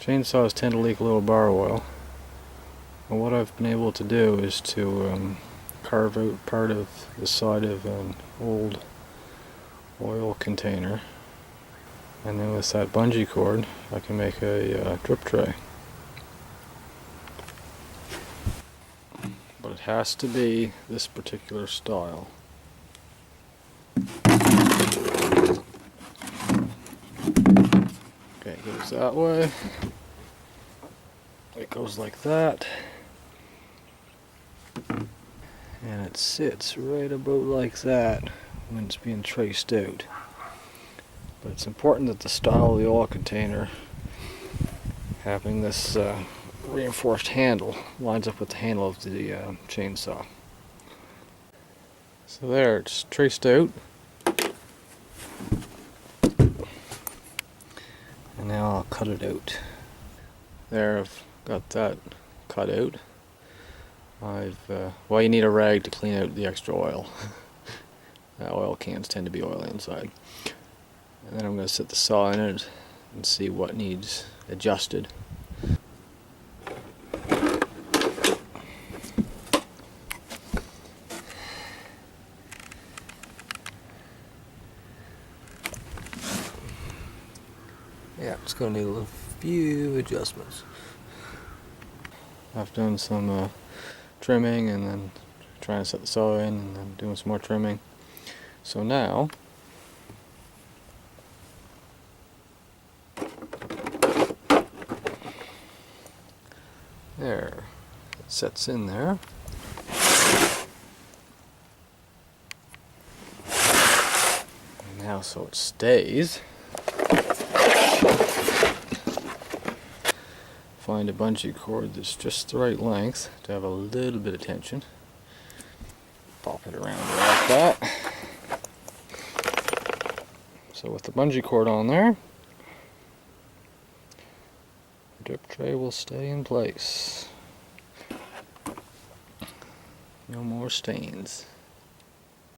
Chainsaws tend to leak a little bar oil. And what I've been able to do is to carve out part of the side of an old oil container, and then with that bungee cord I can make a drip tray. But it has to be this particular style. Okay, it goes that way. It goes like that. And it sits right about like that when it's being traced out. But it's important that the style of the oil container, having this reinforced handle, lines up with the handle of the chainsaw. So there, it's traced out. And now I'll cut it out. There, I've got that cut out. Well, you need a rag to clean out the extra oil. Oil cans tend to be oily inside. And then I'm going to set the saw in it and see what needs adjusted. Yeah, it's going to need a few adjustments. I've done some trimming and then trying to set the saw in and then doing some more trimming. So now there, it sets in there. And now so it stays. Find a bungee cord that's just the right length to have a little bit of tension. Pop it around like that. So with the bungee cord on there, the drip tray will stay in place. No more stains.